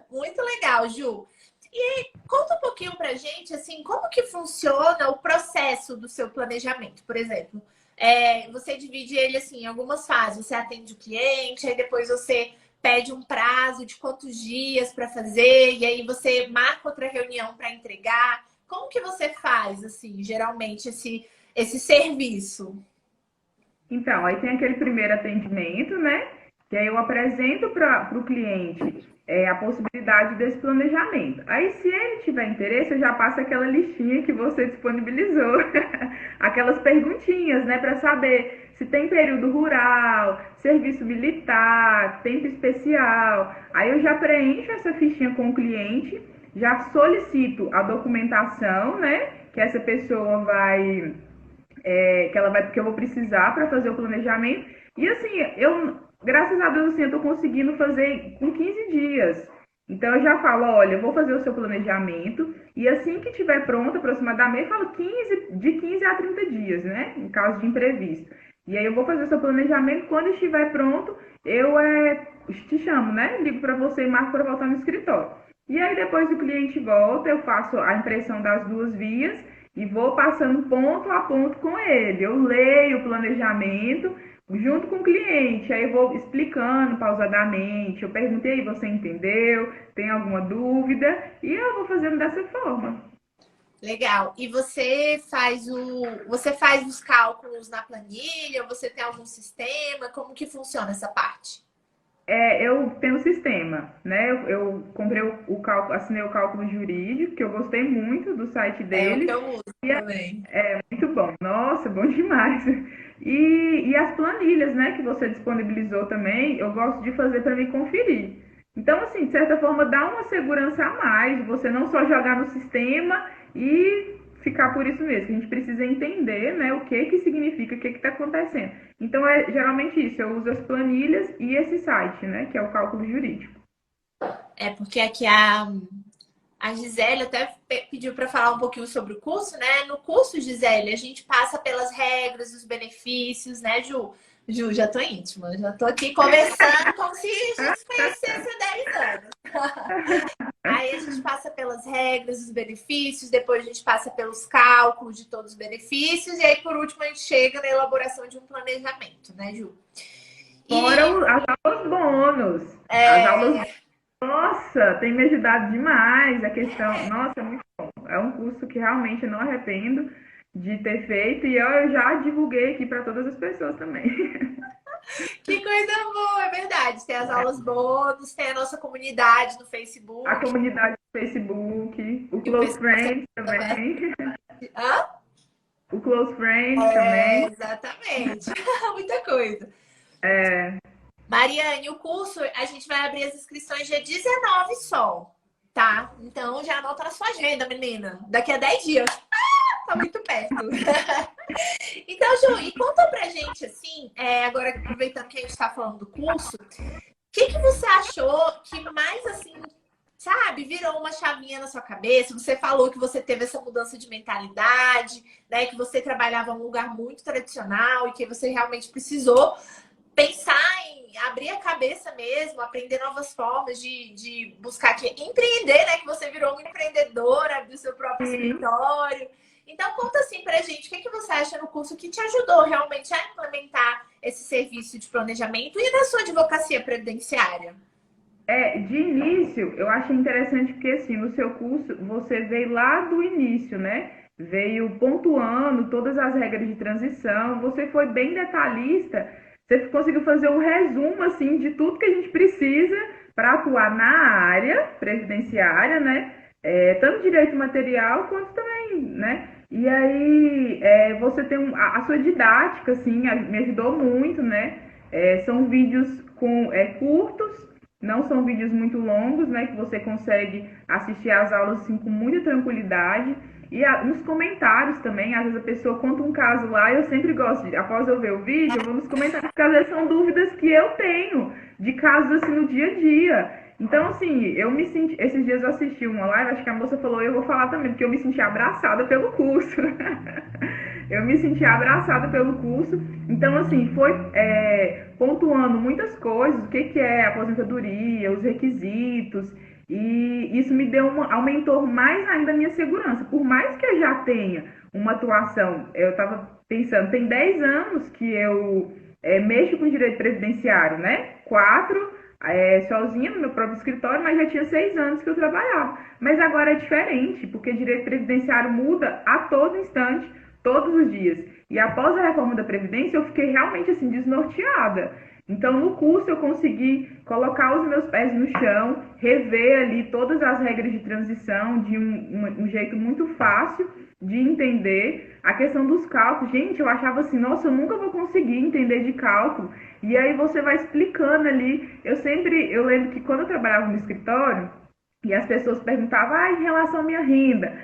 Muito legal, Ju. E conta um pouquinho pra gente, assim, como que funciona o processo do seu planejamento, por exemplo. Você divide ele assim em algumas fases. Você atende o cliente, aí depois você pede um prazo de quantos dias para fazer, e aí você marca outra reunião para entregar. Como que você faz, assim, geralmente, esse serviço? Então, aí tem aquele primeiro atendimento, né? Que aí eu apresento para o cliente a possibilidade desse planejamento. Aí, se ele tiver interesse, eu já passo aquela listinha que você disponibilizou, aquelas perguntinhas, né, para saber se tem período rural, serviço militar, tempo especial. Aí eu já preencho essa fichinha com o cliente, já solicito a documentação, né, que essa pessoa vai que eu vou precisar para fazer o planejamento. E assim, graças a Deus, assim, eu tô conseguindo fazer com 15 dias. Então eu já falo, olha, eu vou fazer o seu planejamento e assim que tiver pronto, aproximadamente, eu falo de 15 a 30 dias, né? Em caso de imprevisto. E aí eu vou fazer o seu planejamento, quando estiver pronto, eu te chamo, né? Ligo para você e marco para voltar no escritório. E aí depois o cliente volta, eu faço a impressão das duas vias e vou passando ponto a ponto com ele. Eu leio o planejamento junto com o cliente, aí eu vou explicando pausadamente. Eu perguntei, aí, você entendeu? Tem alguma dúvida? E eu vou fazendo dessa forma. Legal. E você faz os cálculos na planilha? Ou você tem algum sistema? Como que funciona essa parte? Eu tenho um sistema, né? Eu comprei o cálculo, assinei o cálculo jurídico, que eu gostei muito do site É o que deles. eu uso E também. muito bom, nossa, bom demais. E as planilhas, né, que você disponibilizou também, eu gosto de fazer para me conferir. Então, assim, de certa forma, dá uma segurança a mais, você não só jogar no sistema e ficar por isso mesmo. A gente precisa entender, né, o que que significa, o que que está acontecendo. Então, é geralmente isso, eu uso as planilhas e esse site, né, que é o cálculo jurídico. Porque aqui a Gisele até pediu para falar um pouquinho sobre o curso, né? No curso, Gisele, a gente passa pelas regras, os benefícios, né, Ju? Ju, já tô íntima, já tô aqui conversando como se a gente se conhecesse há 10 anos. Aí a gente passa pelas regras, os benefícios, depois a gente passa pelos cálculos de todos os benefícios, e aí por último a gente chega na elaboração de um planejamento, né, Ju? Fora E as aulas bônus, as aulas é, Nossa, tem me ajudado demais a questão. Nossa, é muito bom. É um curso que realmente eu não arrependo de ter feito e eu já divulguei aqui para todas as pessoas também. Que coisa boa, é verdade. Tem as aulas bônus, tem a nossa comunidade no A Facebook, comunidade do Facebook, o que o Close pessoal Friends também. também. Hã? O Close Friends É, também. exatamente. Muita coisa. É, Mariane, o curso, a gente vai abrir as inscrições dia 19 só, tá? Então já anota na sua agenda, menina. Daqui a 10 dias. Tá muito perto. Então, Ju, e conta pra gente, assim, agora aproveitando que a gente tá falando do curso, o que que você achou que mais, assim, sabe, virou uma chavinha na sua cabeça? Você falou que você teve essa mudança de mentalidade, né? Que você trabalhava em um lugar muito tradicional e que você realmente precisou pensar em abrir a cabeça mesmo, aprender novas formas de buscar aqui, empreender, né? Que você virou uma empreendedora, abriu seu próprio sim. escritório. Então, conta assim pra gente, o que que você acha no curso que te ajudou realmente a implementar esse serviço de planejamento e na sua advocacia previdenciária? De início, eu achei interessante porque, assim, no seu curso, você veio lá do início, né? Veio pontuando todas as regras de transição, você foi bem detalhista, você conseguiu fazer um resumo, assim, de tudo que a gente precisa para atuar na área previdenciária, né? Tanto direito material quanto também, né? E aí, você tem a sua didática, assim, me ajudou muito, né? São vídeos curtos, não são vídeos muito longos, né? Que você consegue assistir às aulas assim, com muita tranquilidade. E nos comentários também, às vezes a pessoa conta um caso lá, eu sempre gosto de, após eu ver o vídeo, eu vou nos comentários, porque às vezes são dúvidas que eu tenho, de casos assim no dia a dia. Então, assim, eu me senti. Esses dias eu assisti uma live, acho que a moça falou, e eu vou falar também, porque eu me senti abraçada pelo curso. Eu me senti abraçada pelo curso. Então, assim, foi pontuando muitas coisas, o que, que é aposentadoria, os requisitos, e isso me deu aumentou mais ainda a minha segurança. Por mais que eu já tenha uma atuação, eu estava pensando, tem 10 anos que eu mexo com direito previdenciário, né? 4 sozinha no meu próprio escritório, mas já tinha 6 anos que eu trabalhava. Mas agora é diferente, porque direito previdenciário muda a todo instante, todos os dias. E após a reforma da Previdência, eu fiquei realmente assim desnorteada. Então, no curso, eu consegui colocar os meus pés no chão, rever ali todas as regras de transição de um jeito muito fácil de entender. A questão dos cálculos, gente, eu achava assim, nossa, eu nunca vou conseguir entender de cálculo. E aí você vai explicando ali. Eu lembro que quando eu trabalhava no escritório, e as pessoas perguntavam, em relação à minha renda,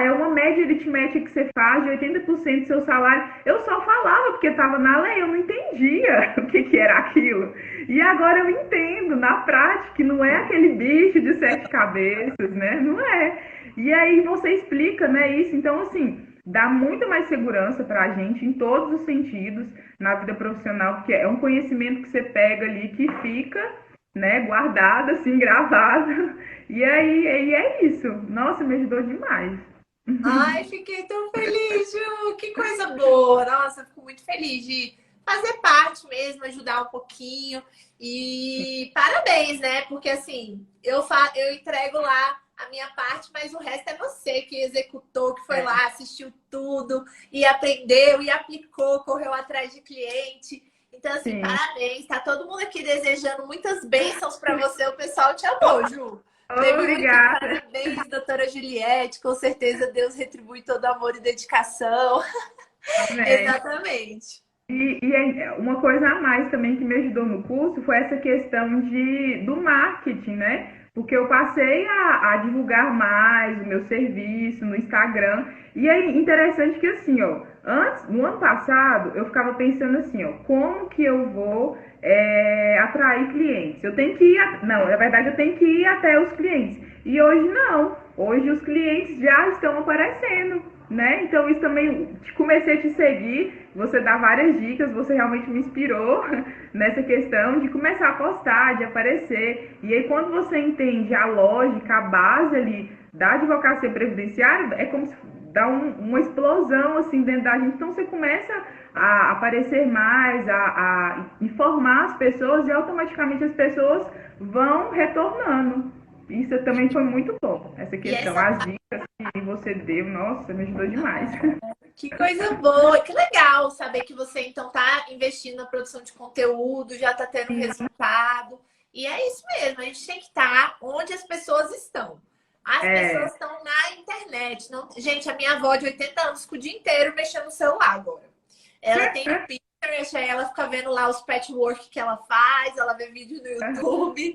é uma média aritmética que você faz de 80% do seu salário. Eu só falava porque estava na lei, eu não entendia o que era aquilo. E agora eu entendo, na prática, que não é aquele bicho de 7 cabeças, né? Não é. E aí você explica, né, isso. Então, assim, dá muito mais segurança para a gente em todos os sentidos na vida profissional, porque é um conhecimento que você pega ali que fica, né, guardado, assim, gravado. E aí é isso. Nossa, me ajudou demais. Ai, fiquei tão feliz, Ju! Que coisa boa! Nossa, fico muito feliz de fazer parte mesmo, ajudar um pouquinho. E parabéns, né? Porque assim, eu entrego lá a minha parte, mas o resto é você que executou, que foi É, lá, assistiu tudo e aprendeu e aplicou, correu atrás de cliente. Então, assim, sim. parabéns. Tá todo mundo aqui desejando muitas bênçãos para você. O pessoal te amou, Ju. Teve um aqui, Obrigada. parabéns, doutora Juliette. Com certeza Deus retribui todo amor e dedicação. Amém. Exatamente. Uma coisa a mais também que me ajudou no curso foi essa questão do marketing, né? Porque eu passei a divulgar mais o meu serviço no Instagram. E é interessante que assim, ó, no ano passado, eu ficava pensando assim, ó, como que eu vou atrair clientes? Eu tenho que ir, não, na verdade eu tenho que ir até os clientes. E hoje não. Hoje os clientes já estão aparecendo, né? Então isso também comecei a te seguir, você dá várias dicas, você realmente me inspirou nessa questão de começar a postar, de aparecer. E aí quando você entende a lógica, a base ali da advocacia previdenciária, é como se dá uma explosão assim dentro da gente. Então você começa a aparecer mais, a informar as pessoas e automaticamente as pessoas vão retornando. Isso também foi muito bom, essa E questão. essa As dicas que você deu, nossa, me ajudou demais. Que coisa boa, que legal saber que você então tá investindo na produção de conteúdo, já tá tendo resultado. E é isso mesmo, a gente tem que estar onde as pessoas estão. As É, pessoas estão na internet. Não... Gente, a minha avó de 80 anos fica o dia inteiro mexendo no celular agora. Ela tem o Pinterest, aí ela fica vendo lá os patchwork que ela faz, ela vê vídeo no YouTube.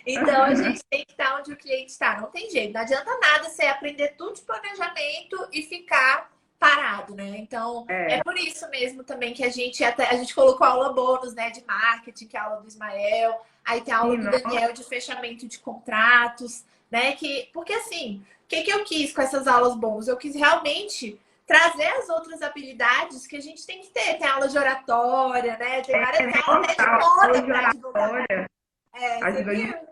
Então a gente tem que estar onde o cliente está. Não tem jeito, não adianta nada você aprender tudo de planejamento e ficar parado, né? Então, é é, por isso mesmo também que a gente colocou aula bônus, né, de marketing, que é a aula do Ismael, aí tem a aula sim, do nossa, Daniel de fechamento de contratos, né? Porque assim, o que eu quis com essas aulas bônus? Eu quis realmente trazer as outras habilidades que a gente tem que ter. Tem aula de oratória, né? Tem várias tem aula até de reforçar o aula moda de para advogado. oratória, Você ajudou viu? demais.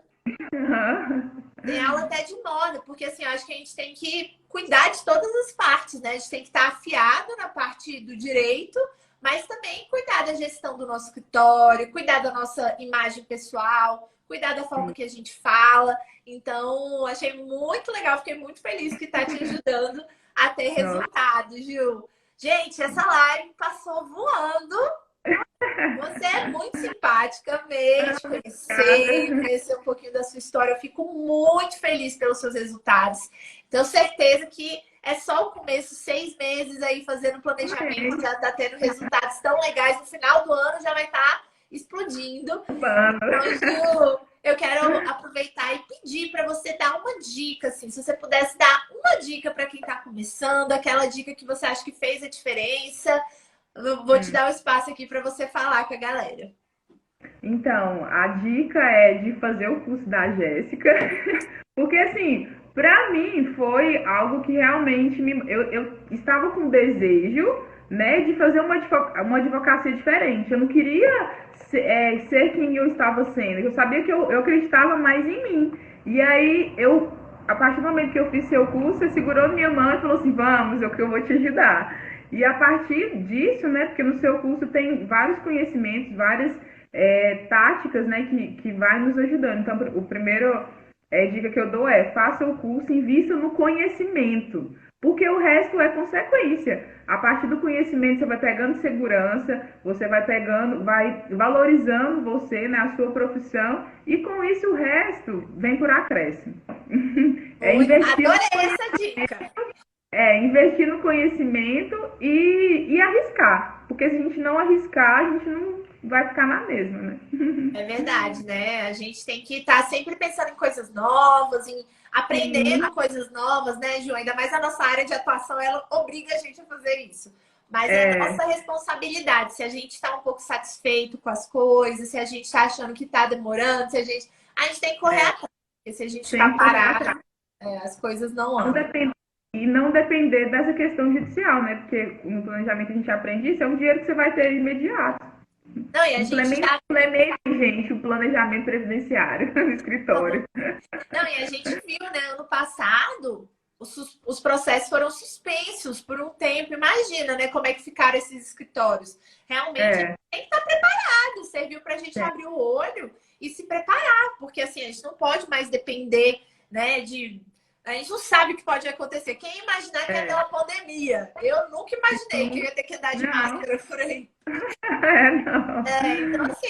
Tem aula até de moda, porque assim, eu acho que a gente tem que cuidar de todas as partes, né? A gente tem que estar afiado na parte do direito, mas também cuidar da gestão do nosso escritório, cuidar da nossa imagem pessoal, cuidar da forma que a gente fala. Então, achei muito legal, fiquei muito feliz que está te ajudando a ter Nossa, resultados, Gil. Gente, essa live passou voando. Você é muito simpática mesmo, obrigada. conhecer um pouquinho da sua história. Eu fico muito feliz pelos seus resultados. Tenho certeza que é só o começo, 6 meses aí fazendo planejamento, já está tendo resultados tão legais. No final do ano já vai estar explodindo. Mano. Então, Gil, eu quero aproveitar e pedir para você dar uma dica, assim, se você pudesse dar uma dica para quem está começando, aquela dica que você acha que fez a diferença. Eu vou te dar o espaço aqui para você falar com a galera. Então, a dica é de fazer o curso da Jéssica, porque assim, pra mim foi algo que realmente eu estava com desejo, né, de fazer uma advocacia diferente. Eu não queria ser quem eu estava sendo. Eu sabia que eu acreditava mais em mim. E aí a partir do momento que eu fiz seu curso, você segurou minha mão e falou assim, vamos, eu vou te ajudar. E a partir disso, né, porque no seu curso tem vários conhecimentos, várias táticas, né, que vai nos ajudando. Então, o primeiro dica que eu dou é faça o curso, invista no conhecimento, porque o resto é consequência. A partir do conhecimento você vai pegando segurança, você vai pegando, vai valorizando você, né, a sua profissão, e com isso o resto vem por acréscimo. É investir no, Adorei essa dica. investir no conhecimento e arriscar, porque se a gente não arriscar, a gente não vai ficar na mesma, né? É verdade, né? A gente tem que estar sempre pensando em coisas novas, em aprendendo Sim, coisas novas, né, Ju? Ainda mais a nossa área de atuação, ela obriga a gente a fazer isso. Mas é é, nossa responsabilidade. Se a gente está um pouco satisfeito com as coisas, se a gente está achando que está demorando, a gente tem que correr atrás. Porque se a gente ficar tem que correr parado, atrás. as coisas não Não andam. depender, e não depender dessa questão judicial, né? Porque no planejamento a gente aprende isso, é um dinheiro que você vai ter imediato. Não, e a gente já Implemente, gente, o planejamento previdenciário no escritório. Não, e a gente viu, né, ano passado, os processos foram suspensos por um tempo. Imagina, né, como é que ficaram esses escritórios. Realmente, a gente É, tem que estar preparado. Serviu para a gente é, abrir o olho e se preparar, porque assim, a gente não pode mais depender, né, de... A gente não sabe o que pode acontecer. Quem ia imaginar que ia ter é. uma pandemia? Eu nunca imaginei que eu ia ter que andar de Não, máscara por aí. não. Então, assim,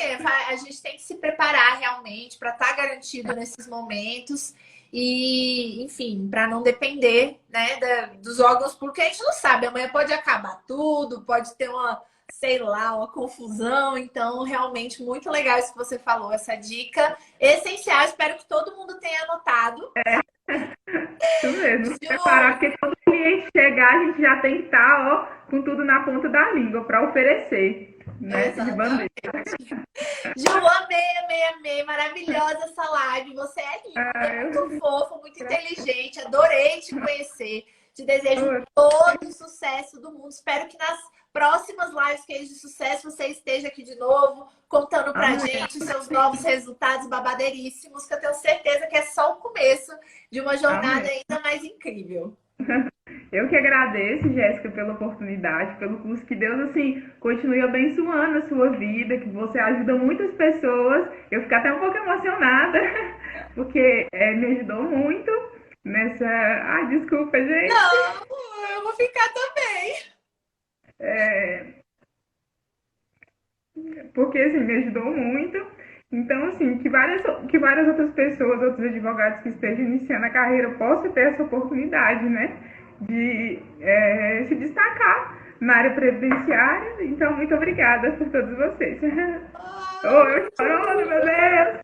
a gente tem que se preparar realmente para estar garantido nesses momentos e, enfim, para não depender, né, dos órgãos públicos. A gente não sabe, amanhã pode acabar tudo, pode ter uma, sei lá, uma confusão. Então, realmente, muito legal isso que você falou, essa dica essencial. Espero que todo mundo tenha anotado. Isso mesmo. Se preparar, Ju, porque quando o cliente chegar, a gente já tem que estar, ó, com tudo na ponta da língua para oferecer, né? De bandeja. exatamente. Ju, amei, amei, amei. Maravilhosa essa live. Você é linda, muito fofa, muito inteligente. Adorei te conhecer. Te desejo todo o sucesso do mundo. Espero que nas próximas lives que de sucesso você esteja aqui de novo, contando pra Amém. gente os seus novos resultados babadeiríssimos, que eu tenho certeza que é só o começo de uma jornada Amém. ainda mais incrível. Eu que agradeço, Jéssica, pela oportunidade, pelo curso. Que Deus, assim, continue abençoando a sua vida, que você ajuda muitas pessoas. Eu fico até um pouco emocionada, porque me ajudou muito nessa. Ai, desculpa, gente. Não, eu vou ficar também. Porque, assim, me ajudou muito. Então, assim, que várias outras pessoas, outros advogados que estejam iniciando a carreira possam ter essa oportunidade, né? De se destacar na área previdenciária. Então, muito obrigada por todos vocês. Oh, Ai, eu chorando, meu Deus!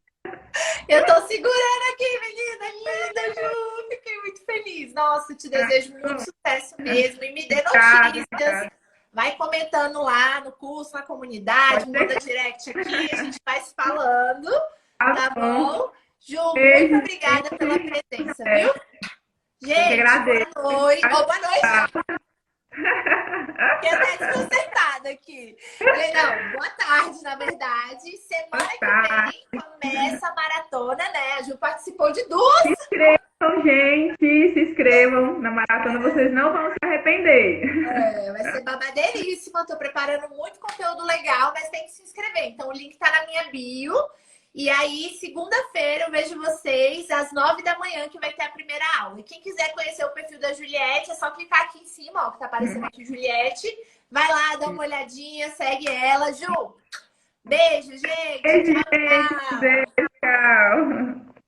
eu tô segurando aqui, menina linda, Ju. Fiquei muito feliz. Nossa, te desejo muito sucesso mesmo. E me dê Obrigada, notícias. Vai comentando lá no curso, na comunidade, pode manda deixar. direct aqui, a gente vai se falando, Tá tá bom. bom? Ju, muito Beijo, obrigada pela gente. presença, viu? Eu que Gente, boa agradeço. noite. Oh, boa noite. Fiquei até desconcertada aqui. Falei, não, boa tarde, na verdade. Semana que Tá. vem começa a maratona, né? A Ju participou de duas. Se inscrevam, gente. Se inscrevam na maratona. Vocês não vão se arrepender. É, vai ser babadeiríssima. Eu tô preparando muito conteúdo legal, mas tem que se inscrever. Então, o link tá na minha bio. E aí, segunda-feira, eu vejo vocês às 9 da manhã, que vai ter a primeira aula. E quem quiser conhecer o perfil da Juliette, é só clicar aqui em cima, ó, que tá aparecendo aqui, Juliette. Vai lá, dá uma olhadinha, segue ela. Ju, beijo, gente. Beijo, Tchau, gente. tchau. Beijo, tchau.